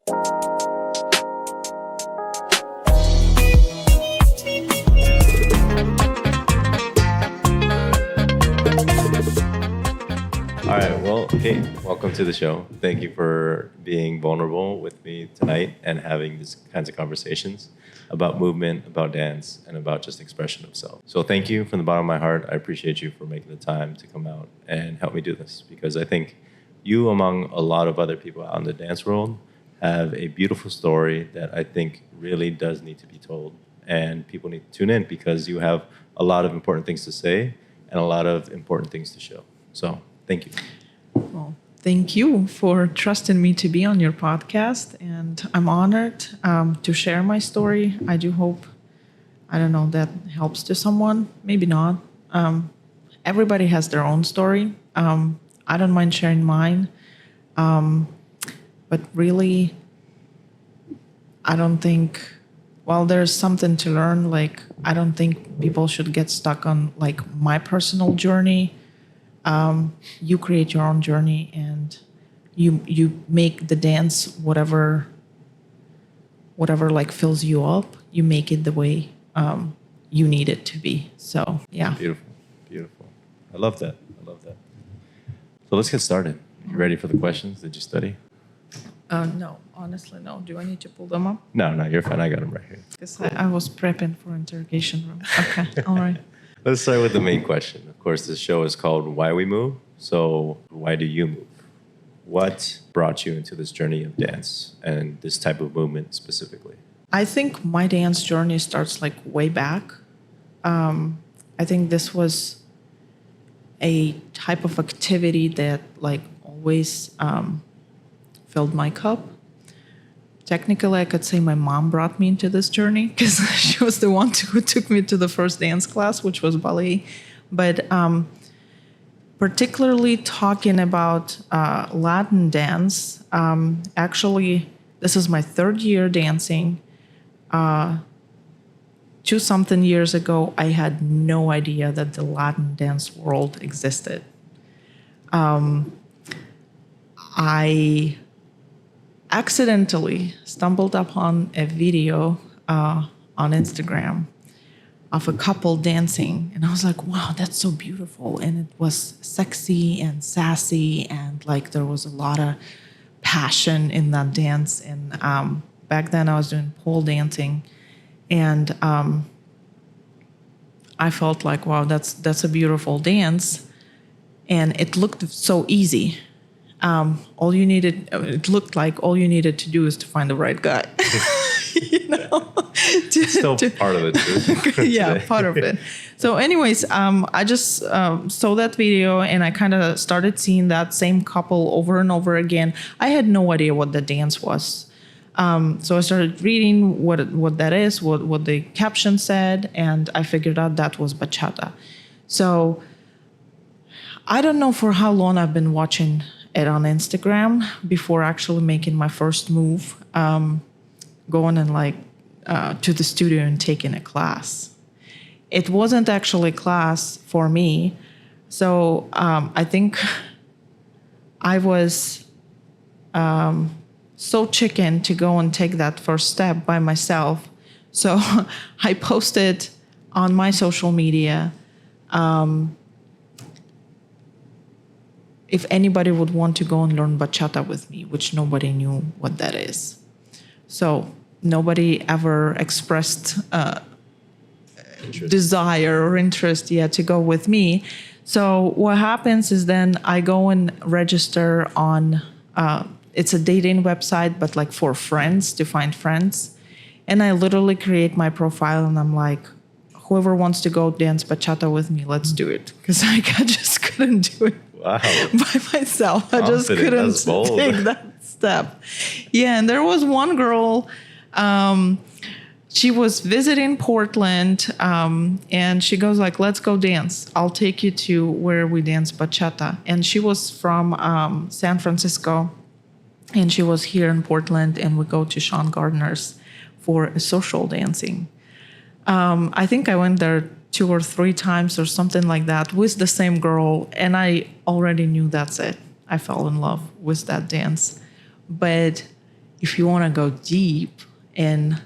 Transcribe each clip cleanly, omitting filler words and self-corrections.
All right. Well, hey, welcome to the show. Thank you for being vulnerable with me tonight and having these kinds of conversations about movement, about dance, and about just expression of self. So thank you from the bottom of my heart. I appreciate you for making the time to come out and help me do this, because I think you, among a lot of other people out in the dance world, have a beautiful story that I think really does need to be told. And people need to tune in because you have a lot of important things to say and a lot of important things to show. So thank you. Well, thank you for trusting me to be on your podcast, and I'm honored to share my story. I do hope, I don't know, that helps to someone. Maybe not. Everybody has their own story. I don't mind sharing mine, but really, I don't think. While there's something to learn, like I don't think people should get stuck on like my personal journey. You create your own journey, and you make the dance whatever like fills you up. You make it the way you need it to be. So yeah. Beautiful. I love that. So let's get started. You ready for the questions? Did you study? No, honestly, no. Do I need to pull them up? No, you're fine. I got them right here. Because I was prepping for interrogation room. Okay, all right. Let's start with the main question. Of course, this show is called Why We Move. So why do you move? What brought you into this journey of dance and this type of movement specifically? I think my dance journey starts like way back. I think this was a type of activity that like always filled my cup. Technically, I could say my mom brought me into this journey because she was the one who took me to the first dance class, which was ballet. But particularly talking about Latin dance, actually, this is my third year dancing. 2-something years ago, I had no idea that the Latin dance world existed. I accidentally stumbled upon a video on Instagram of a couple dancing, and I was like, wow, that's so beautiful. And it was sexy and sassy, and like there was a lot of passion in that dance. And back then I was doing pole dancing, and I felt like, wow, that's a beautiful dance. And it looked so easy. It looked like all you needed to do is to find the right guy. Still part of it too. Yeah, part of it. So anyways, I just saw that video, and I kind of started seeing that same couple over and over again. I had no idea what the dance was. So I started reading what that is, what the caption said, and I figured out that was bachata. So I don't know for how long I've been watching it on Instagram before actually making my first move, going and like to the studio and taking a class. It wasn't actually a class for me. So I think I was so chicken to go and take that first step by myself. So I posted on my social media, if anybody would want to go and learn bachata with me, which nobody knew what that is. So nobody ever expressed desire or interest yet to go with me. So what happens is then I go and register on, it's a dating website, but like for friends, to find friends. And I literally create my profile, and I'm like, whoever wants to go dance bachata with me, let's do it. Because I just couldn't do it. Wow. By myself. I just couldn't take that step. Yeah, and there was one girl, she was visiting Portland, and she goes like, let's go dance. I'll take you to where we dance bachata. And she was from San Francisco, and she was here in Portland, and we go to Sean Gardner's for a social dancing. I think I went there 2 or 3 times or something like that with the same girl, and I already knew that's it. I fell in love with that dance. But if you want to go deep in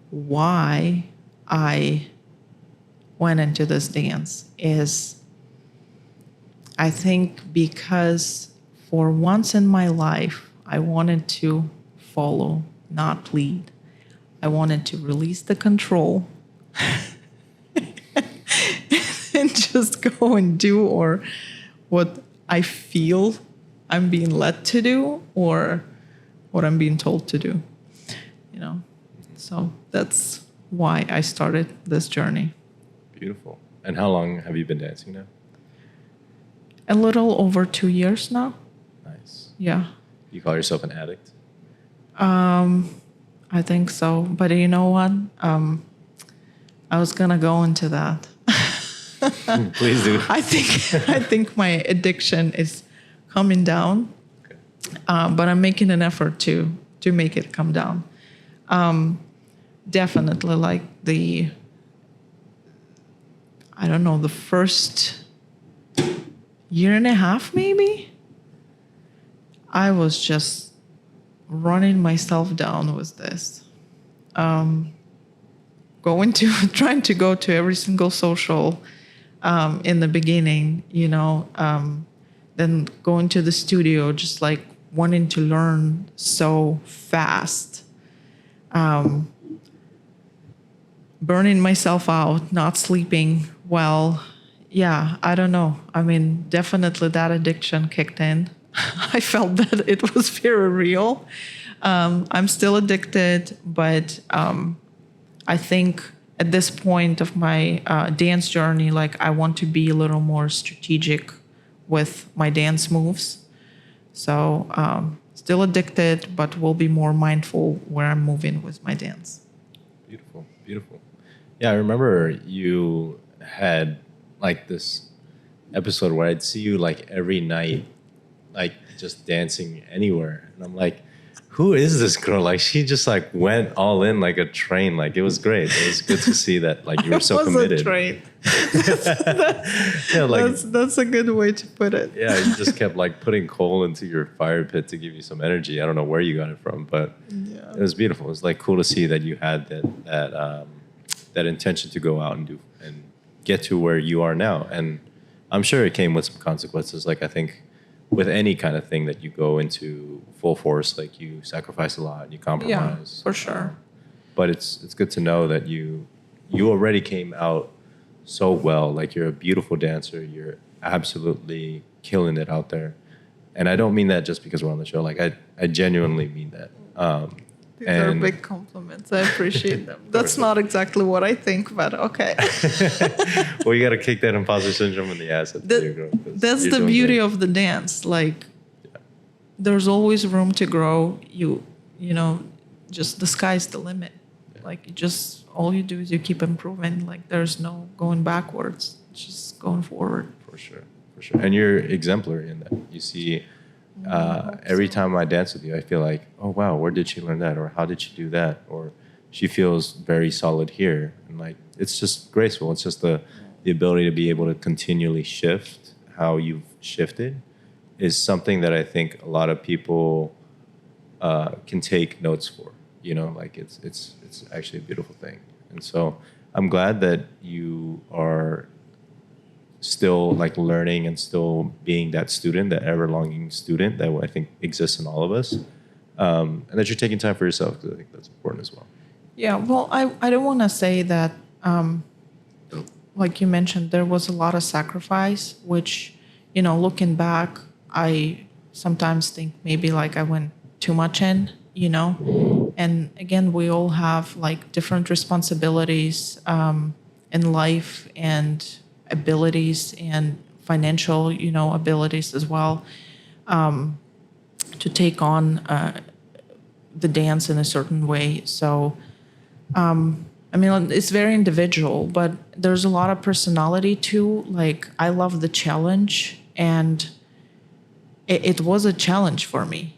why I went into this dance, is I think because for once in my life, I wanted to follow, not lead. I wanted to release the control and just go and do or what I feel I'm being led to do or what I'm being told to do, you know. So that's why I started this journey. Beautiful. And how long have you been dancing now? A little over 2 years now. Nice. Yeah. You call yourself an addict? I think so. But you know what? I was gonna go into that. Please do. I think my addiction is coming down, Okay. but I'm making an effort to make it come down. Definitely, like I don't know, the first year and a half maybe, I was just running myself down with this. Trying to go to every single social in the beginning, you know, then going to the studio, just like wanting to learn so fast, burning myself out, not sleeping well. Yeah, I don't know. I mean, definitely that addiction kicked in. I felt that it was very real. I'm still addicted, but I think at this point of my dance journey, like I want to be a little more strategic with my dance moves. So still addicted, but will be more mindful where I'm moving with my dance. Beautiful. Beautiful. Yeah, I remember you had like this episode where I'd see you like every night, like just dancing anywhere. And I'm like, who is this girl? Like she just like went all in like a train. Like it was great. It was good to see that like you were so committed. A train. Yeah, like that's a good way to put it. yeah, you just kept like putting coal into your fire pit to give you some energy. I don't know where you got it from, but Yeah. it was beautiful. It was like cool to see that you had that intention to go out and do and get to where you are now. And I'm sure it came with some consequences. Like I think with any kind of thing that you go into full force, like you sacrifice a lot, you Yeah, compromise. for sure. But it's good to know that you already came out so well. Like you're a beautiful dancer. You're absolutely killing it out there. And I don't mean that just because we're on the show. Like I genuinely mean that. These are big compliments. I appreciate them. That's not exactly what I think, but okay. Well, you got to kick that imposter syndrome in the ass at your girl. That's the beauty of the dance. Like, there's always room to grow. You know, just the sky's the limit. Like, all you do is you keep improving. Like, there's no going backwards. It's just going forward. For sure. And you're exemplary in that. You see, every time I dance with you, I feel like, oh, wow, where did she learn that? Or how did she do that? Or she feels very solid here. And like, it's just graceful. It's just the ability to be able to continually shift how you've shifted is something that I think a lot of people can take notes for. You know, like it's actually a beautiful thing. And so I'm glad that you are still like learning and still being that student, that ever longing student that I think exists in all of us, and that you're taking time for yourself, because I think that's important as well. Yeah, well, I don't want to say that, like you mentioned, there was a lot of sacrifice, which, you know, looking back, I sometimes think maybe like I went too much in, you know, and again, we all have like different responsibilities in life and abilities and financial, you know, abilities as well, to take on the dance in a certain way. So, I mean, it's very individual, but there's a lot of personality too. Like, I love the challenge, and it was a challenge for me.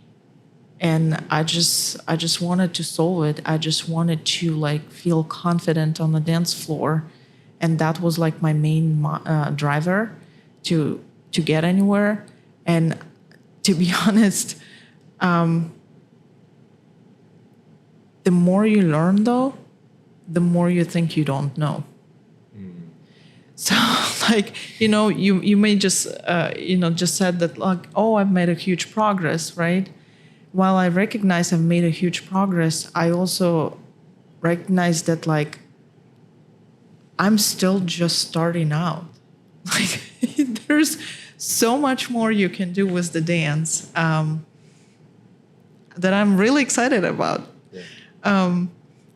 And I just wanted to solve it. I just wanted to like feel confident on the dance floor. And that was like my main driver to get anywhere. And to be honest, The more you learn, though, the more you think you don't know. So, like, you may just, just said that, like, oh, I've made a huge progress, right? While I recognize I've made a huge progress, I also recognize that, like, I'm still just starting out. Like, there's so much more you can do with the dance that I'm really excited about. Yeah.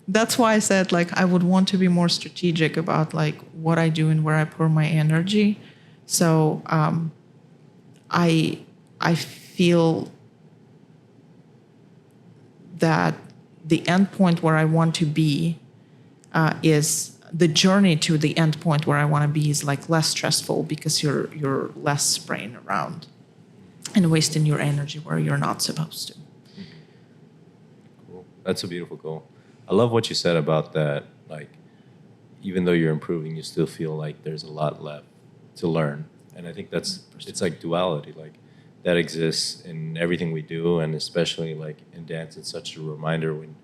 That's why I said, like, I would want to be more strategic about, like, what I do and where I pour my energy. So I feel that the end point where I want to be is the journey to the end point where I want to be is, like, less stressful because you're less spraying around and wasting your energy where you're not supposed to. Cool. That's a beautiful goal. I love what you said about that. Like, even though you're improving, you still feel like there's a lot left to learn. And I think it's like duality. Like, that exists in everything we do, and especially like in dance. It's such a reminder when,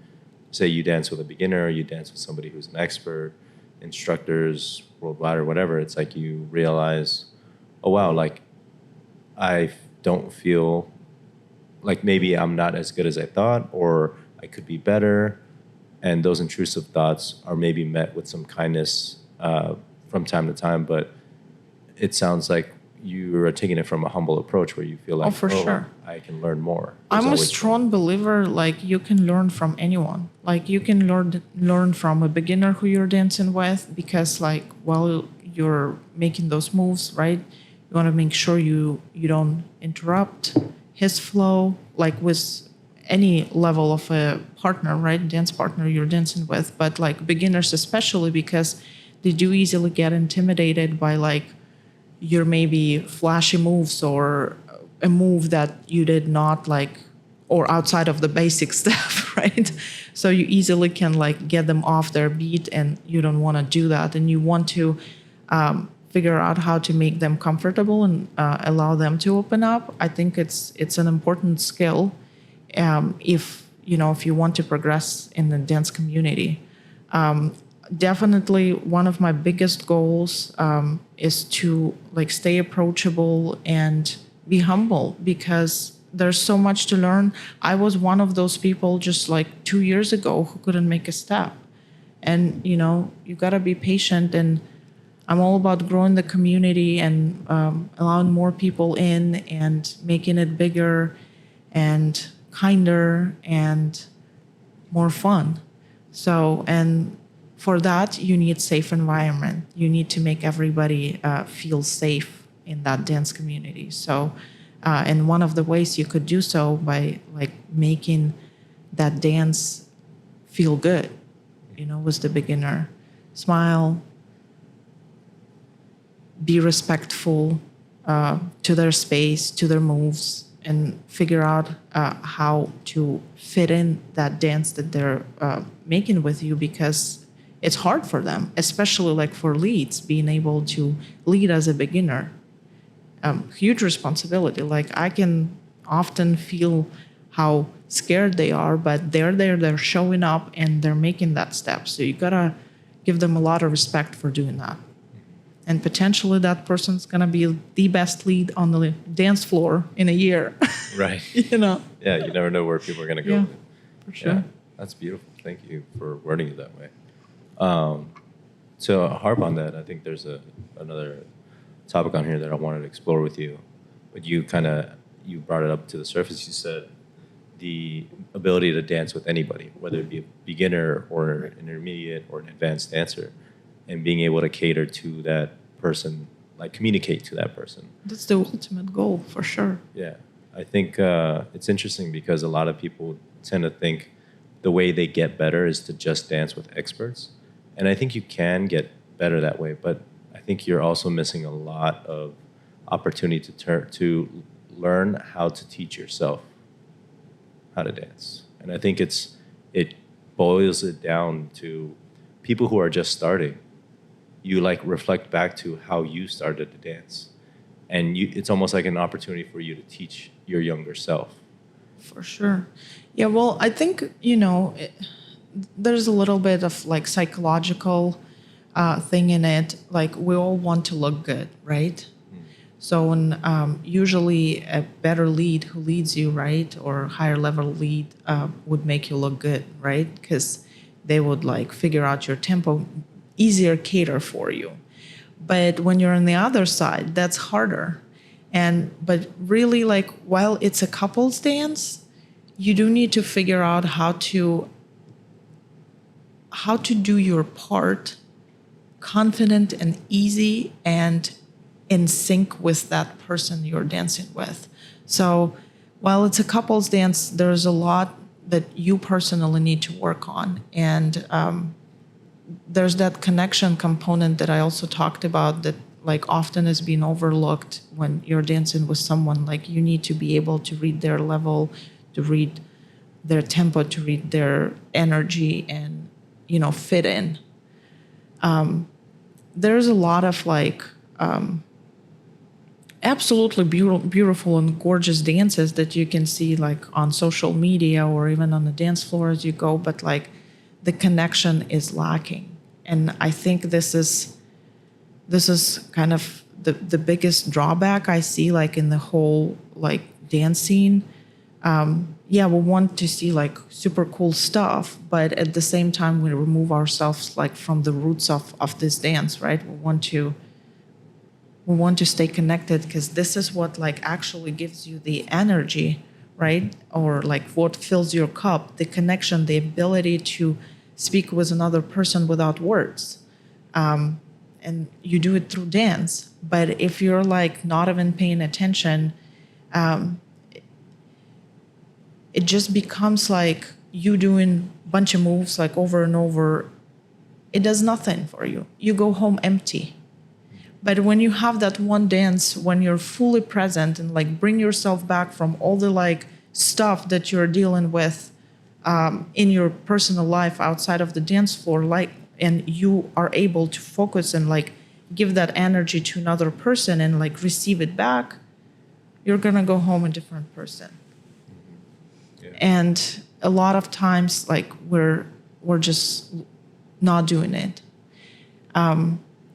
say, you dance with a beginner, or you dance with somebody who's an expert, instructors worldwide or whatever. It's like you realize, oh wow, like I don't feel like maybe I'm not as good as I thought, or I could be better. And those intrusive thoughts are maybe met with some kindness from time to time. But it sounds like you are taking it from a humble approach where you feel like, For sure. I can learn more. I'm a always strong believer, like, you can learn from anyone. Like, you can learn from a beginner who you're dancing with, because, like, while you're making those moves, right, you want to make sure you don't interrupt his flow, like with any level of a partner, right, dance partner you're dancing with. But, like, beginners especially, because they do easily get intimidated by, like, your maybe flashy moves or a move that you did not like, or outside of the basic stuff, right? So you easily can, like, get them off their beat, and you don't want to do that. And you want to figure out how to make them comfortable and allow them to open up. I think it's an important skill if you want to progress in the dance community. Definitely one of my biggest goals is to, like, stay approachable and be humble, because there's so much to learn. I was one of those people just like 2 years ago who couldn't make a step. And, you got to be patient. And I'm all about growing the community and allowing more people in and making it bigger and kinder and more fun. So, and for that, you need safe environment. You need to make everybody feel safe in that dance community. So, and one of the ways you could do so by, like, making that dance feel good, with the beginner. Smile, be respectful to their space, to their moves, and figure out how to fit in that dance that they're making with you, because it's hard for them, especially, like, for leads, being able to lead as a beginner. Huge responsibility. Like, I can often feel how scared they are, but they're there, they're showing up, and they're making that step. So you gotta give them a lot of respect for doing that. And potentially that person's gonna be the best lead on the dance floor in a year. Right. Yeah, you never know where people are gonna go. Yeah, for sure. Yeah, that's beautiful. Thank you for wording it that way. To harp on that, I think there's another topic on here that I wanted to explore with you. But you brought it up to the surface. You said the ability to dance with anybody, whether it be a beginner or an intermediate or an advanced dancer, and being able to cater to that person, like communicate to that person. That's the ultimate goal, for sure. Yeah. I think it's interesting because a lot of people tend to think the way they get better is to just dance with experts. And I think you can get better that way, but I think you're also missing a lot of opportunity to learn how to teach yourself how to dance. And I think it boils it down to people who are just starting. You, like, reflect back to how you started to dance, and it's almost like an opportunity for you to teach your younger self. For sure. Yeah, well, I think, there's a little bit of like psychological thing in it. Like we all want to look good, right? So when, usually a better lead who leads you, right, or higher level lead would make you look good, right? Because they would like figure out your tempo, easier cater for you. But when you're on the other side, that's harder. But really, like while it's a couples dance, you do need to figure out how to do your part confident and easy and in sync with that person you're dancing with. So while it's a couples dance, there's a lot that you personally need to work on. And there's that connection component that I also talked about that like often is being overlooked when you're dancing with someone. Like you need to be able to read their level, to read their tempo, to read their energy and, fit in. There's a lot of like absolutely beautiful and gorgeous dances that you can see like on social media or even on the dance floor as you go, but like the connection is lacking. And I think this is kind of the biggest drawback I see like in the whole like dance scene. We want to see like super cool stuff, but at the same time we remove ourselves like from the roots of this dance, right? We want to stay connected because this is what like actually gives you the energy, right? Or like what fills your cup, the connection, the ability to speak with another person without words. And you do it through dance. But if you're like not even paying attention, it just becomes like you doing a bunch of moves like over and over. It does nothing for you. You go home empty. But when you have that one dance, when you're fully present and like bring yourself back from all the like stuff that you're dealing with in your personal life outside of the dance floor, like, and you are able to focus and like give that energy to another person and like receive it back, you're gonna go home a different person. Yeah. And a lot of times, like we're just not doing it.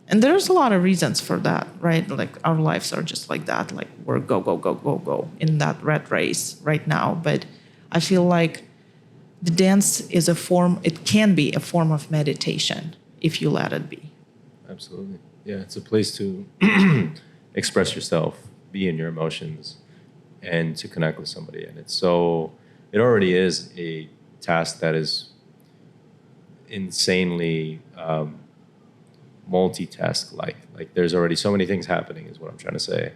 And there's a lot of reasons for that, right? Like our lives are just like that. Like we're go in that rat race right now. But I feel like the dance is it can be a form of meditation if you let it be. Absolutely. Yeah, it's a place to express yourself, be in your emotions, and to connect with somebody. And it already is a task that is insanely multitask-like. Like there's already so many things happening is what I'm trying to say.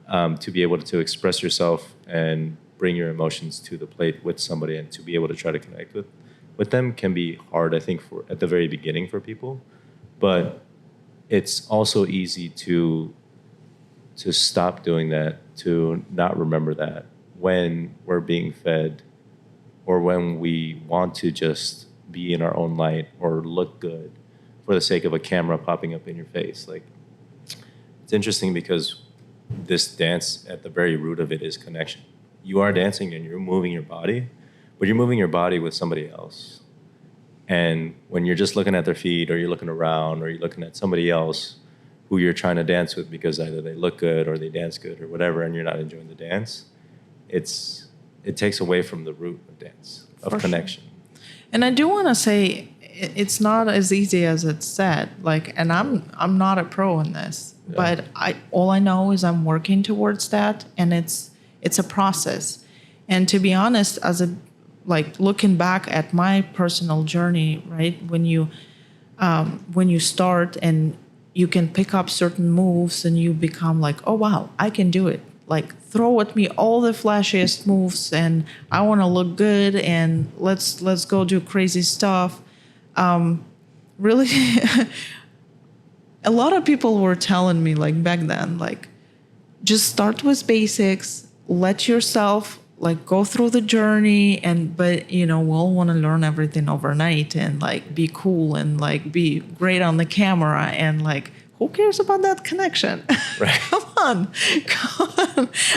To be able to express yourself and bring your emotions to the plate with somebody and to be able to try to connect with them can be hard, I think, at the very beginning for people. But it's also easy to stop doing that, to not remember that when we're being fed or when we want to just be in our own light or look good for the sake of a camera popping up in your face. Like, it's interesting because this dance, at the very root of it, is connection. You are dancing and you're moving your body, but you're moving your body with somebody else. And when you're just looking at their feet or you're looking around or you're looking at somebody else who you're trying to dance with because either they look good or they dance good or whatever, and you're not enjoying the dance, it takes away from the root of dance, of connection. Sure. And I do want to say, it's not as easy as it's said. Like, and I'm not a pro in this, but all I know is I'm working towards that, and it's a process. And to be honest, looking back at my personal journey, right, when you start and you can pick up certain moves and you become like, oh wow, I can do it. Like, throw at me all the flashiest moves, and I want to look good, and let's go do crazy stuff. Really, a lot of people were telling me like back then, like, just start with basics, let yourself like go through the journey, but we all want to learn everything overnight and like be cool and like be great on the camera, and like who cares about that connection? Right. Come on.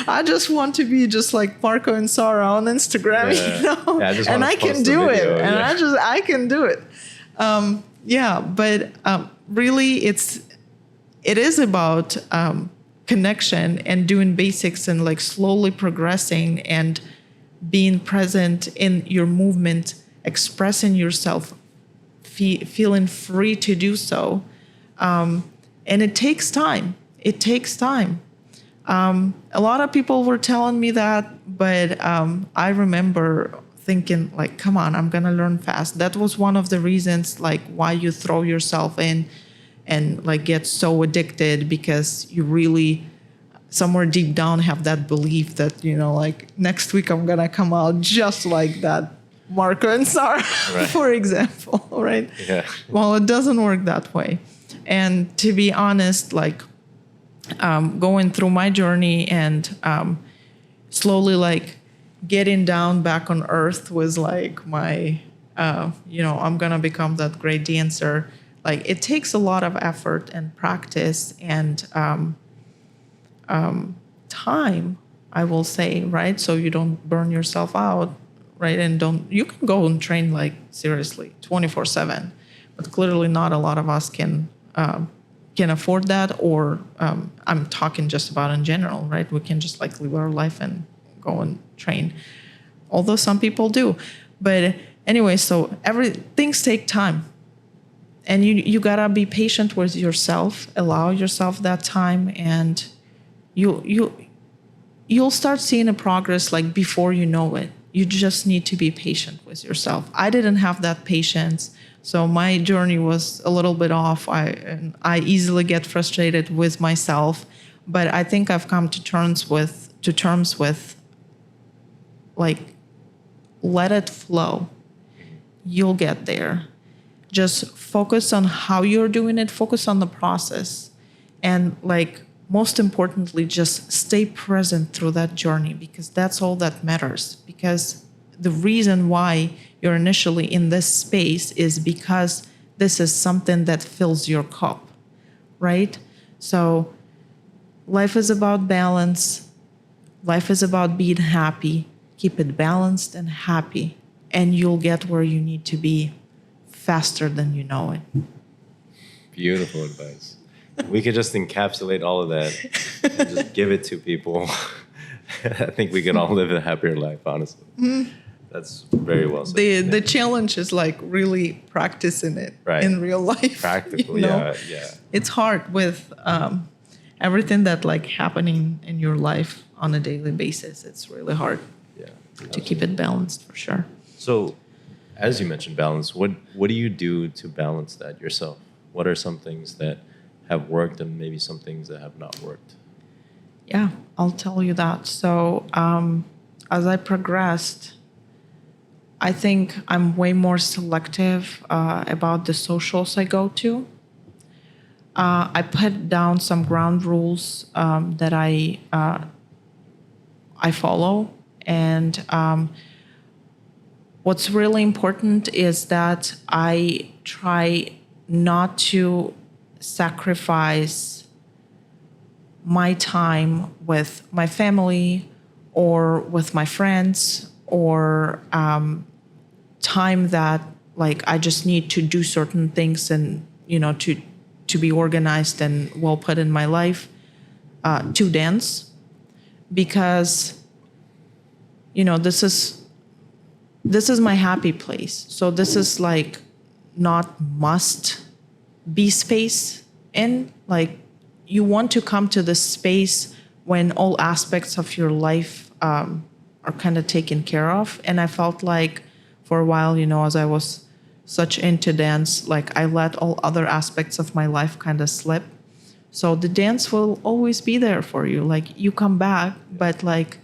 I just want to be just like Marco and Sarah on Instagram, Yeah. you know, Yeah, I just and wanna I can post a do video, it, and yeah. I can do it. But really, it is about connection and doing basics and like slowly progressing and being present in your movement, expressing yourself, feeling free to do so. And it takes time. It takes time. A lot of people were telling me that, but I remember thinking like, come on, I'm going to learn fast. That was one of the reasons like why you throw yourself in and like get so addicted, because you really somewhere deep down have that belief that, you know, like next week I'm going to come out just like that Marco and Sarah, Right. for example, right? Yeah. Well, it doesn't work that way. And to be honest, like going through my journey and slowly like getting down back on earth was like my, I'm going to become that great dancer. Like it takes a lot of effort and practice and time, I will say, right? So you don't burn yourself out, right? And you can go and train like seriously 24/7, but clearly not a lot of us can afford that, or I'm talking just about in general, right? We can just like live our life and go and train, although some people do. But anyway, so things take time, and you gotta be patient with yourself, allow yourself that time, and you'll start seeing a progress like before you know it. You just need to be patient with yourself. I didn't have that patience, so my journey was a little bit off. I easily get frustrated with myself, but I think I've come to terms with like, let it flow. You'll get there. Just focus on how you're doing it. Focus on the process, and like, most importantly, just stay present through that journey, because that's all that matters. Because the reason why you're initially in this space is because this is something that fills your cup, right? So life is about balance. Life is about being happy. Keep it balanced and happy, and you'll get where you need to be faster than you know it. Beautiful advice. We could just encapsulate all of that and just give it to people. I think we could all live a happier life, honestly. Mm-hmm. That's very well said. The challenge is like really practicing it Right. in real life. Practical, you know? yeah. It's hard with everything that like happening in your life on a daily basis. It's really hard Yeah. to keep it balanced, for sure. So, as you mentioned balance, what do you do to balance that yourself? What are some things that have worked and maybe some things that have not worked? Yeah, I'll tell you that. So as I progressed, I think I'm way more selective about the socials I go to. I put down some ground rules that I follow, and what's really important is that I try not to sacrifice my time with my family or with my friends, or time that like I just need to do certain things and, you know, to be organized and well put in my life, to dance, because, you know, this is my happy place. So this is like not must be space in, like, you want to come to this space when all aspects of your life are kind of taken care of. And I felt like for a while, you know, as I was such into dance, like I let all other aspects of my life kind of slip. So the dance will always be there for you. Like you come back, but like,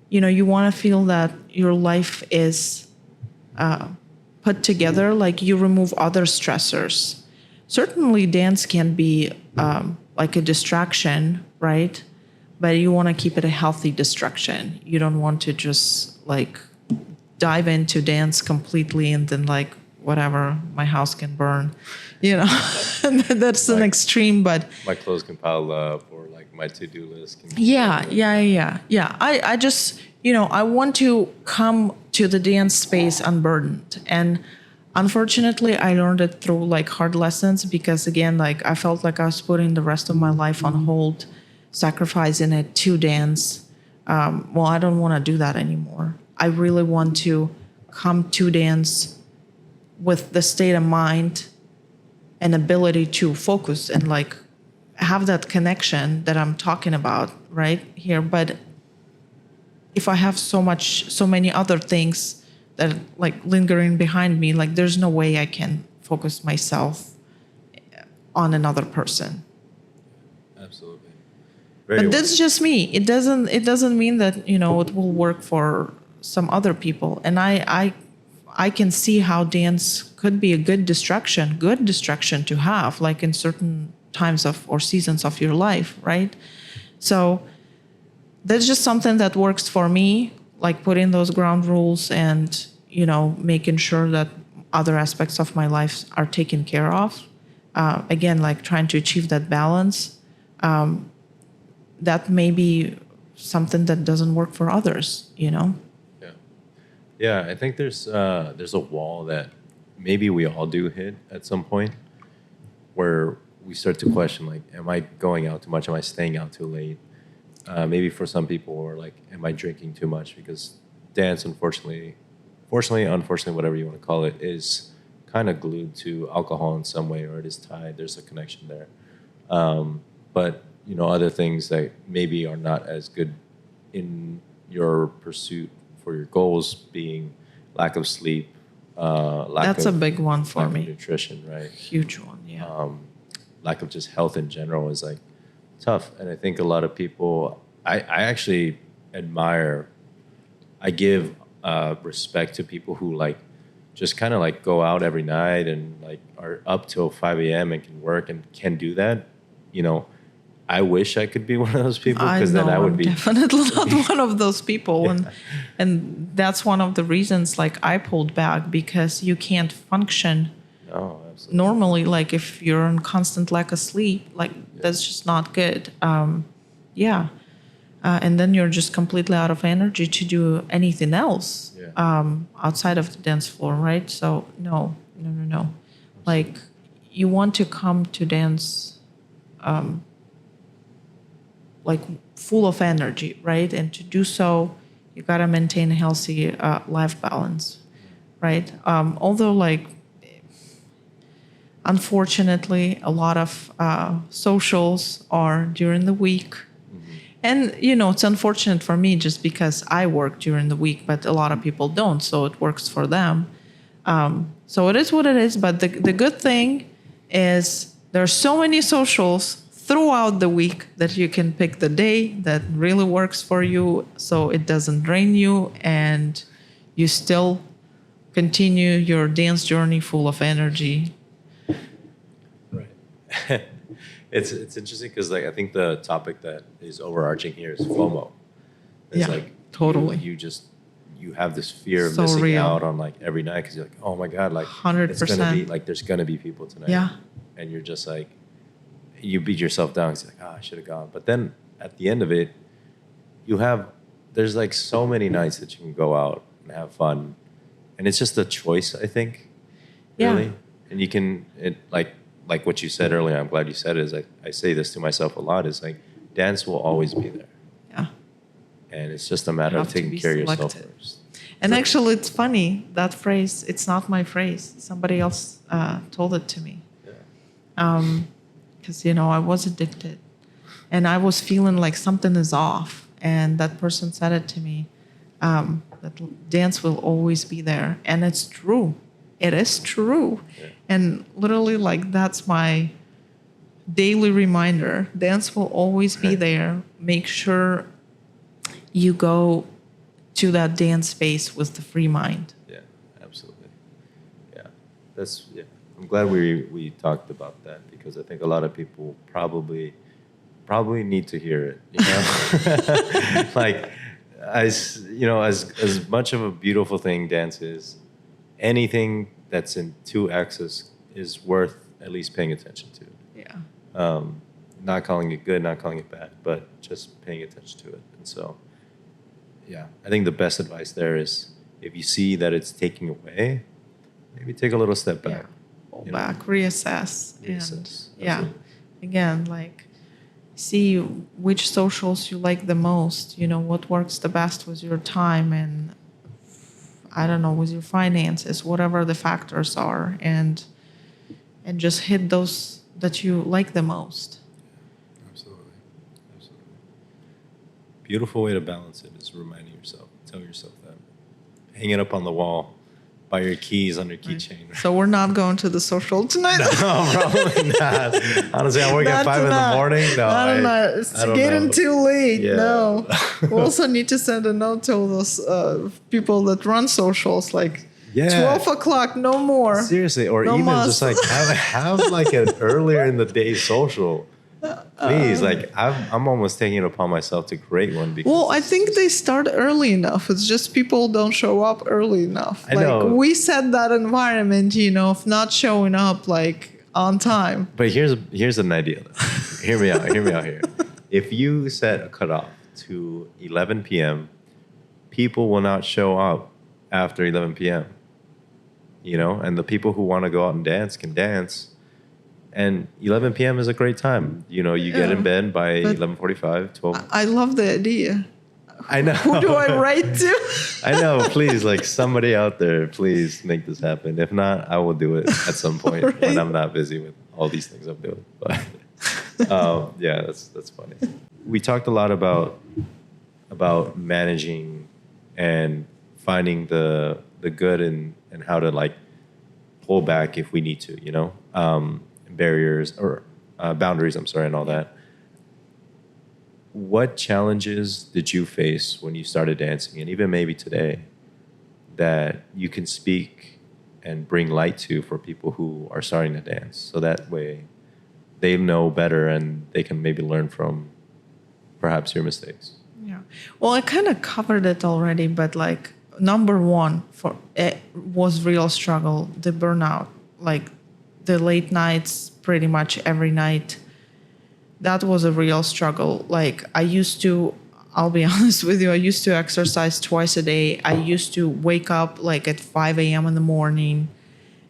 you know, you want to feel that your life is put together, like you remove other stressors. Certainly dance can be like a distraction, right? But you want to keep it a healthy distraction. You don't want to just like dive into dance completely and then like whatever, my house can burn, you know. That's an Like- extreme, but My clothes can pile up, or like my to-do list can. yeah. I just, I want to come to the dance space unburdened. And unfortunately, I learned it through like hard lessons because, again, like I felt like I was putting the rest of my life on hold, sacrificing it to dance. Well, I don't want to do that anymore. I really want to come to dance with the state of mind and ability to focus and like have that connection that I'm talking about right here. But if I have so many other things that like lingering behind me, like there's no way I can focus myself on another person. Absolutely. But that's just me. It doesn't mean that, it will work for some other people. And I can see how dance could be a good distraction to have, like in certain times of or seasons of your life, right? So that's just something that works for me, like putting those ground rules and, making sure that other aspects of my life are taken care of. Again, like trying to achieve that balance. That may be something that doesn't work for others, Yeah. Yeah, I think there's a wall that maybe we all do hit at some point where we start to question, like, am I going out too much? Am I staying out too late? Maybe for some people, or like, am I drinking too much? Because dance, unfortunately, whatever you want to call it, is kind of glued to alcohol in some way, or it is tied. There's a connection there. But other things that maybe are not as good in your pursuit for your goals, being lack of sleep, that's a big one for lack of me. nutrition, right? Huge one, yeah. Lack of just health in general is like tough. And I think a lot of people, I actually admire, I give respect to people who like just kind of like go out every night and like are up till 5 a.m. and can work and can do that. I wish I could be one of those people, because then I would I'm be definitely not one of those people. And that's one of the reasons like I pulled back, because you can't function no, absolutely. normally, like if you're in constant lack of sleep, like that's just not good. And then you're just completely out of energy to do anything else outside of the dance floor, right? So no. Like you want to come to dance like full of energy, right? And to do so, you gotta maintain a healthy life balance, right? Although like, unfortunately, a lot of socials are during the week. And, it's unfortunate for me just because I work during the week, but a lot of people don't, so it works for them. So it is what it is, but the good thing is there are so many socials throughout the week that you can pick the day that really works for you so it doesn't drain you and you still continue your dance journey full of energy. Right. It's interesting because like I think the topic that is overarching here is FOMO. It's Yeah, like totally. you have this fear of So missing real. out on like every night because you're like, oh my god, like 100%. it's gonna be like there's gonna be people tonight. Yeah. And you're just like, you beat yourself down because you're like, oh, I should have gone. But then at the end of it, there's like so many nights that you can go out and have fun, and it's just a choice, I think. Yeah. Really, and you can like what you said earlier. I'm glad you said it. Is I say this to myself a lot. Is like dance will always be there, Yeah. and it's just a matter You of have to taking be care of yourself selective. first. And actually, it's funny, that phrase, it's not my phrase. Somebody else told it to me. Yeah. Because, I was addicted. And I was feeling like something is off. And that person said it to me, that dance will always be there. And it's true. It is true. Yeah. And literally, like, that's my daily reminder. Dance will always be there. Make sure you go to that dance space with the free mind. Yeah, absolutely. Yeah, I'm glad we talked about that because I think a lot of people probably need to hear it. Like, as much of a beautiful thing dance is, anything that's in two axes is worth at least paying attention to. Yeah. Not calling it good, not calling it bad, but just paying attention to it. And so, yeah, I think the best advice there is if you see that it's taking away, maybe take a little step back. Pull you know, back, reassess. reassess. And yeah, Absolutely. again, like see which socials you like the most, what works the best with your time and I don't know, with your finances, whatever the factors are, and just hit those that you like the most. Absolutely. Absolutely. Beautiful way to balance it is reminding yourself, tell yourself that. Hang it up on the wall by your keys on your keychain. So we're not going to the social tonight. No, probably not. Honestly, I'm working at 5 in the morning. No, I don't know. It's I don't getting know. too late. Yeah. No. We also need to send a note to all those people that run socials, like Yeah. 12 o'clock, no more. Seriously, or No even mas. just like have like an earlier in the day social. Please, like I'm almost taking it upon myself to create one because Well, I think they start early enough. It's just people don't show up early enough. I know. We set that environment, of not showing up like on time. But here's an idea. Though. Hear me out. Hear me out here. If you set a cutoff to 11 p.m., people will not show up after 11 p.m. And the people who want to go out and dance can dance. And 11 p.m. is a great time. You get in bed by but 11:45, 12. I love the idea. I know. Who do I write to? I know. Please, like somebody out there, please make this happen. If not, I will do it at some point when Right. I'm not busy with all these things I'm doing. But yeah, that's funny. We talked a lot about managing and finding the good and how to like pull back if we need to. Barriers or boundaries. I'm sorry, and all that. What challenges did you face when you started dancing, and even maybe today, that you can speak and bring light to for people who are starting to dance, so that way they know better and they can maybe learn from perhaps your mistakes? Yeah. Well, I kind of covered it already, but like number one for it was real struggle, the burnout, like the late nights, pretty much every night. That was a real struggle. Like I'll be honest with you, I used to exercise twice a day. I used to wake up like at 5 a.m. in the morning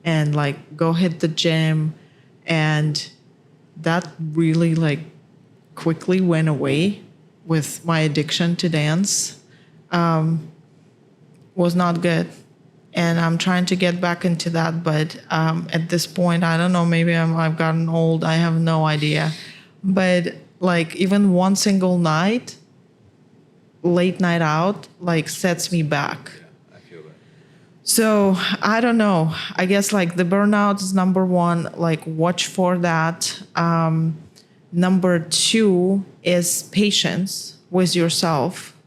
and like go hit the gym. And that really like quickly went away with my addiction to dance. Was not good. And I'm trying to get back into that. But at this point, I don't know, maybe I've gotten old. I have no idea. But like even one single night, late night out, like sets me back. Yeah, I feel that. So I don't know. I guess like the burnout is number one, like watch for that. Number two is patience with yourself.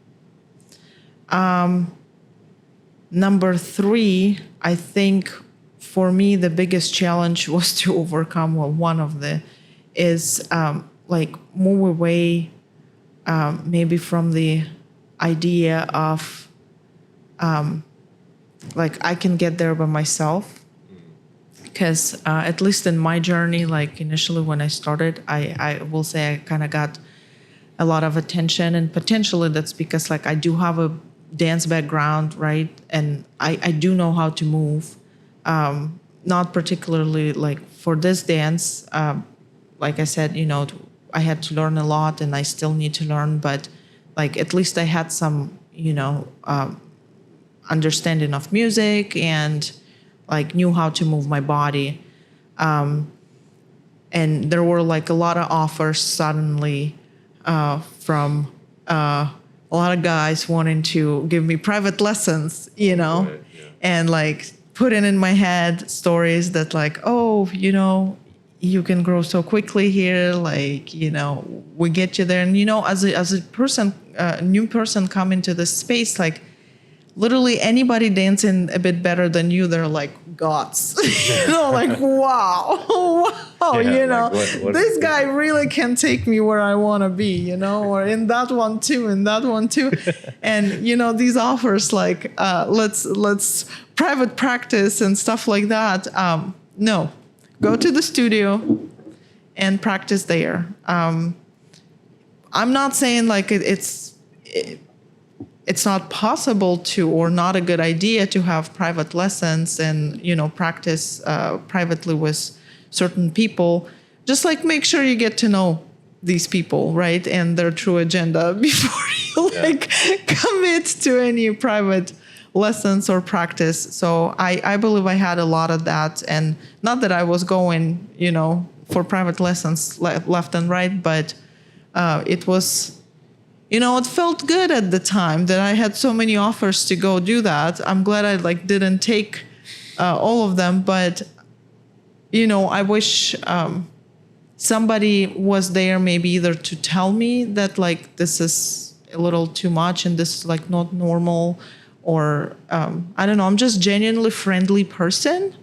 Number three, I think for me, the biggest challenge was to overcome, one of the, is like move away maybe from the idea of like I can get there by myself. Because at least in my journey, like initially when I started, I will say I kind of got a lot of attention, and potentially that's because like I do have a dance background, right? And I do know how to move. Not particularly like for this dance, like I said, I had to learn a lot and I still need to learn, but like at least I had some, understanding of music and like knew how to move my body. And there were like a lot of offers suddenly from a lot of guys wanting to give me private lessons, Right, yeah. and like putting in my head stories that like, oh, you can grow so quickly here, like, we get you there. And, as a person, a new person come into this space, like literally anybody dancing a bit better than you, they're like gods. Like, wow, wow, Yeah, like, what this is guy this? really can take me where I want to be, or in that one too, in that one too. And, these offers like, let's private practice and stuff like that. No, go to the studio and practice there. I'm not saying like it's not possible to, or not a good idea to have private lessons and practice privately with certain people. Just like make sure you get to know these people, right, and their true agenda before you commit to any private lessons or practice. So I believe I had a lot of that, and not that I was going for private lessons left and right, but it was, it felt good at the time that I had so many offers to go do that. I'm glad I didn't take all of them, but I wish somebody was there, maybe either to tell me that this is a little too much and this is not normal, or I don't know. I'm just genuinely friendly person,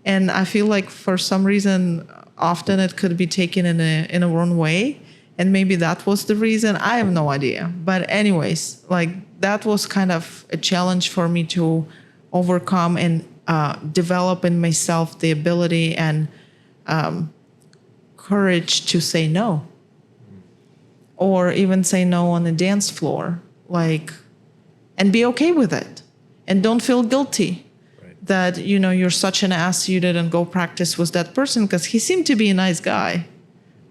and I feel like for some reason often it could be taken in a wrong way. And maybe that was the reason. I have no idea. But anyways, that was kind of a challenge for me to overcome and develop in myself the ability and courage to say no. Or even say no on the dance floor. And be okay with it. And don't feel guilty that, you're such an ass you didn't go practice with that person because he seemed to be a nice guy.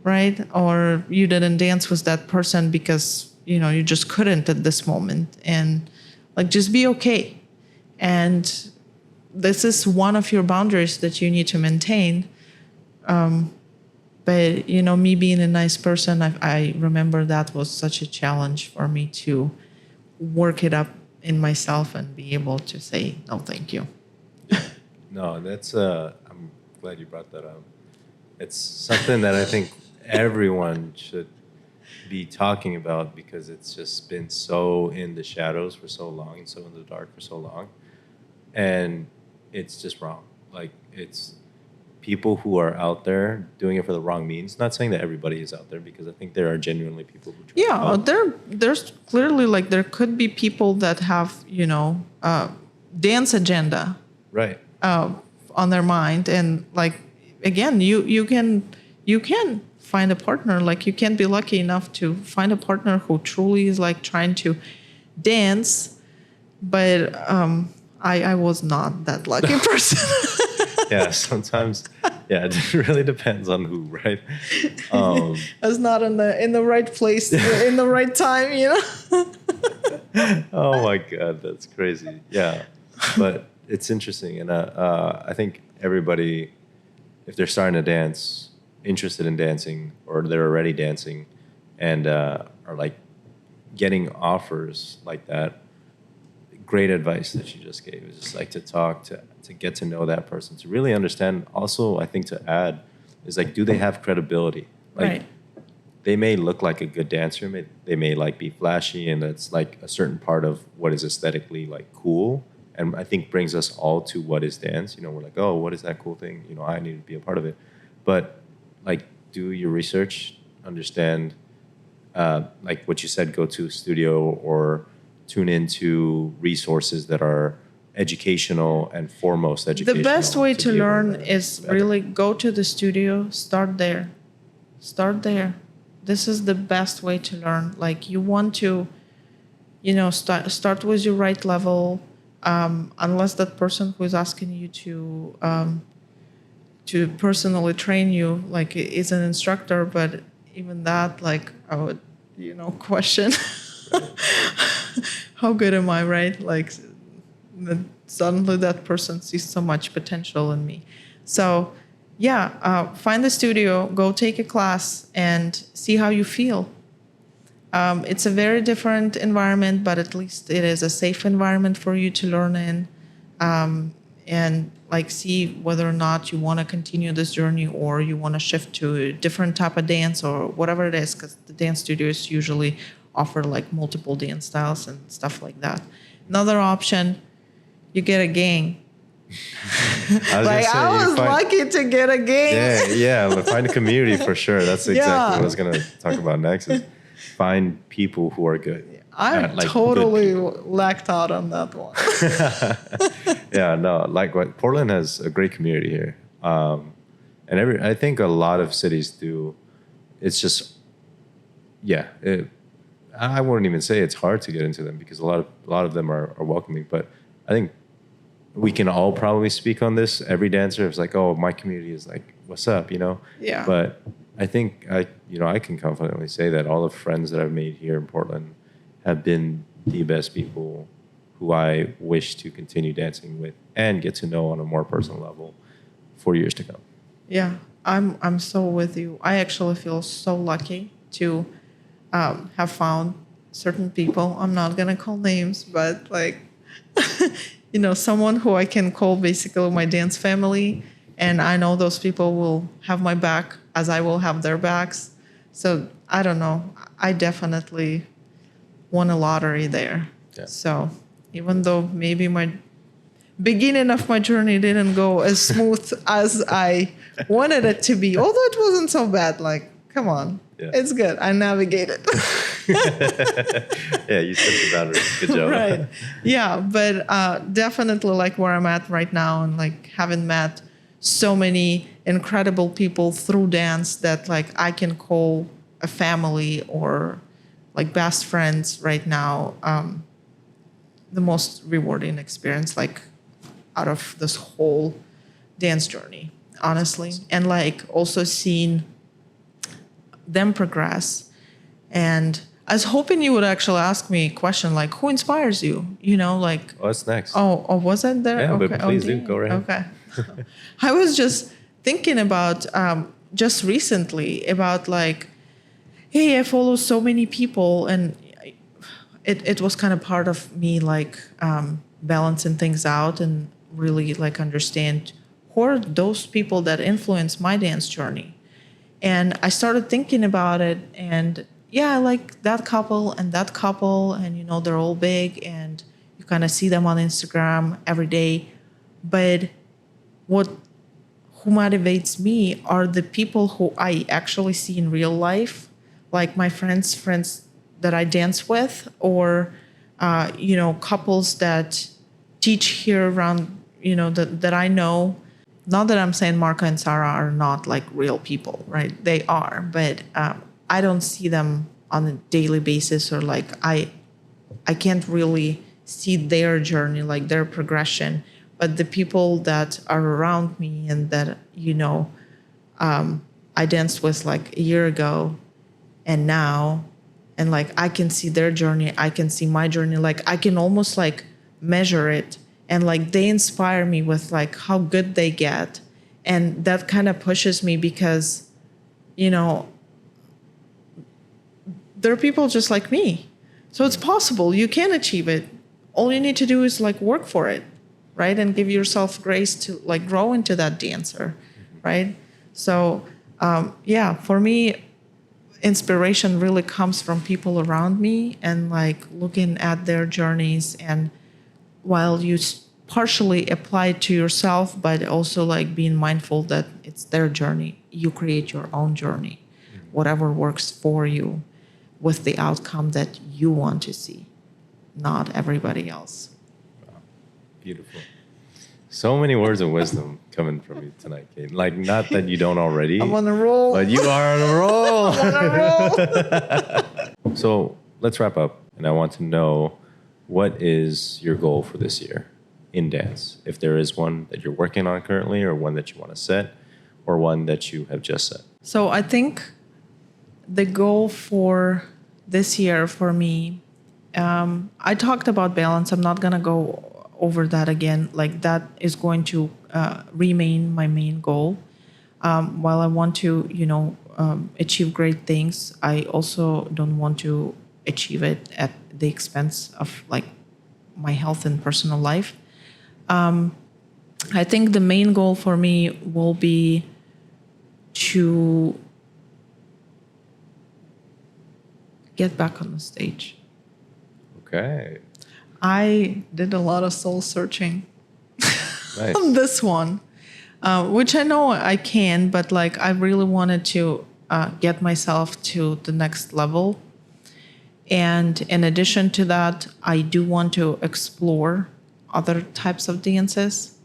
Right? Or you didn't dance with that person because, you just couldn't at this moment. And just be okay. And this is one of your boundaries that you need to maintain. But, me being a nice person, I remember that was such a challenge for me to work it up in myself and be able to say, no, thank you. No, that's, I'm glad you brought that up. It's something that I think everyone should be talking about because it's just been so in the shadows for so long and so in the dark for so long. And it's just wrong. It's people who are out there doing it for the wrong means. Not saying that everybody is out there, because I think there are genuinely people who try. Yeah, there's clearly there could be people that have, dance agenda. Right. On their mind, and again, you can find a partner. You can be lucky enough to find a partner who truly is trying to dance, but I was not that lucky person. Yeah, sometimes, it really depends on who, right? I was not in the right place in the right time, Oh my God, that's crazy. Yeah, but it's interesting, and I think everybody, if they're starting to dance, interested in dancing, or they're already dancing, and are getting offers like that, great advice that you just gave is just to talk to get to know that person, to really understand. Also, I think to add is do they have credibility? Right. They may look like a good dancer, they may be flashy, and that's a certain part of what is aesthetically cool. And I think brings us all to what is dance. We're oh, what is that cool thing? I need to be a part of it. But do your research, understand, what you said, go to a studio or tune into resources that are educational and foremost educational. The best way to be able learn is better. really go to the studio, start there. Start there. This is the best way to learn. You want to, start with your right level. Unless that person who is asking you to personally train you is an instructor, but even that I would question how good am I, right? Suddenly that person sees so much potential in me. So find the studio, go take a class, and see how you feel. It's a very different environment, but at least it is a safe environment for you to learn in, and see whether or not you want to continue this journey or you want to shift to a different type of dance or whatever it is, because the dance studios usually offer multiple dance styles and stuff like that. Another option, you get a gang. I was Like gonna say, I you was find- lucky to get a gang. Yeah, but find a community for sure. That's exactly Yeah. what I was gonna talk about next. Is find people who are good. I Like, good totally people. lacked out on that one. Yeah, no, like what Portland has a great community here, and I think a lot of cities do. It's just, yeah, I wouldn't even say it's hard to get into them because a lot of them are welcoming. But I think we can all probably speak on this. Every dancer is like, oh, my community is like, what's up, you know? Yeah. But I think I can confidently say that all the friends that I've made here in Portland have been the best people who I wish to continue dancing with and get to know on a more personal level for years to come. Yeah, I'm so with you. I actually feel so lucky to have found certain people. I'm not gonna call names, but like, someone who I can call basically my dance family, and I know those people will have my back as I will have their backs. So I don't know. I definitely won a lottery there. Yeah. So even though maybe my beginning of my journey didn't go as smooth as I wanted it to be, although it wasn't so bad. Like, come on, Yeah. it's good. I navigated. Yeah, you set the boundaries. Good job. Right. Yeah, but definitely like where I'm at right now, and like having met so many incredible people through dance that like I can call a family or like best friends right now. The most rewarding experience like out of this whole dance journey, honestly. And like also seeing them progress. And I was hoping you would actually ask me a question like, who inspires you? Like, Oh, what's next? oh, was it there? Yeah, okay. but please do. dang. Go right Okay. I was just thinking about just recently about like, hey, I follow so many people, and it was kind of part of me like balancing things out and really like understand who are those people that influence my dance journey. And I started thinking about it, and yeah, I like that couple and that couple, and they're all big, and you kind of see them on Instagram every day. But who motivates me are the people who I actually see in real life, like my friends that I dance with, or couples that teach here around, that I know. Not that I'm saying Marco and Sarah are not like real people, right? They are, but I don't see them on a daily basis, or like I can't really see their journey, like their progression. But the people that are around me and that I danced with like a year ago and now, and like I can see their journey, I can see my journey, like I can almost like measure it, and like they inspire me with like how good they get. And that kind of pushes me because there are people just like me, so it's possible, you can achieve it. All you need to do is like work for it, right? And give yourself grace to like grow into that dancer, right? So yeah, for me, inspiration really comes from people around me, and like looking at their journeys, and while you partially apply it to yourself, but also like being mindful that it's their journey, you create your own journey, whatever works for you, with the outcome that you want to see, not everybody else. Beautiful. So many words of wisdom coming from you tonight, Kate. Like, not that you don't already, I'm on a roll. but you are on a roll. I'm on a roll. So let's wrap up, and I want to know, what is your goal for this year in dance? If there is one that you're working on currently, or one that you want to set, or one that you have just set. So I think the goal for this year for me, I talked about balance. I'm not going to go over that again. Like that is going to remain my main goal. While I want to, achieve great things, I also don't want to achieve it at the expense of like my health and personal life. I think the main goal for me will be to get back on the stage. Okay. I did a lot of soul searching Nice. on this one, which I know I can, but like I really wanted to get myself to the next level. And in addition to that, I do want to explore other types of dances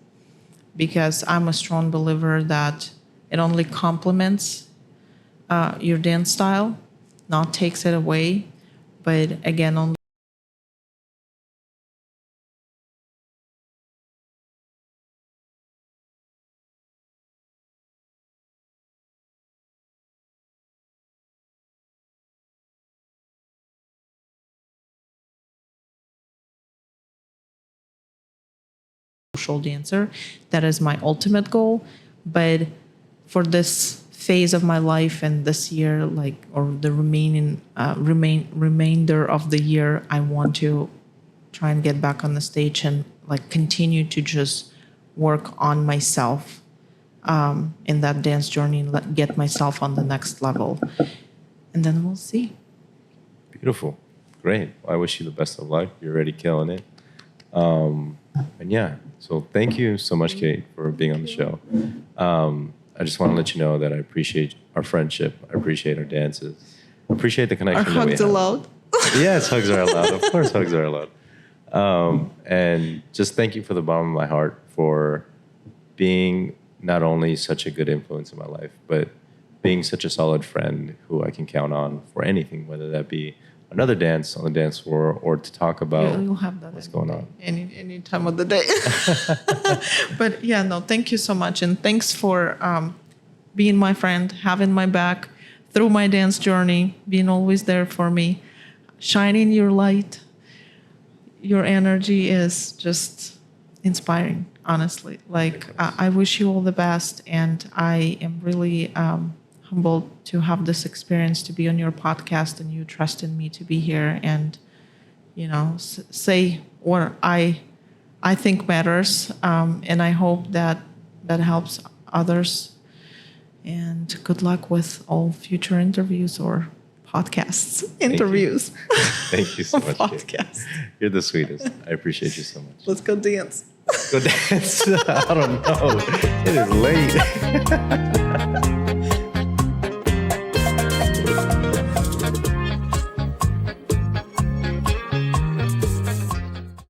because I'm a strong believer that it only complements your dance style, not takes it away. But again, only social dancer. That is my ultimate goal. But for this phase of my life and this year, like or the remainder of the year, I want to try and get back on the stage and like continue to just work on myself in that dance journey and get myself on the next level. And then we'll see. Beautiful. Great. Well, I wish you the best of luck. You're already killing it. And yeah, so thank you so much, Kate, for being on the show. I just want to let you know that I appreciate our friendship. I appreciate our dances. I appreciate the Are connection that we hugs have. allowed? Yes, hugs are allowed. Of course, hugs are allowed. And just thank you for the bottom of my heart for being not only such a good influence in my life, but being such a solid friend who I can count on for anything, whether that be another dance on the dance floor or to talk about You'll have that what's any going day, on. any time of the day. But yeah, no, thank you so much, and thanks for being my friend, having my back through my dance journey, being always there for me, shining your light. Your energy is just inspiring, honestly. Like I wish you all the best, and I am really humbled to have this experience to be on your podcast, and you trust in me to be here and say what I think matters, and I hope that helps others. And good luck with all future interviews or podcasts. Interviews. Thank you so much, Kate. Podcasts. You're the sweetest. I appreciate you so much. Let's go dance. Go dance. I don't know. It is late.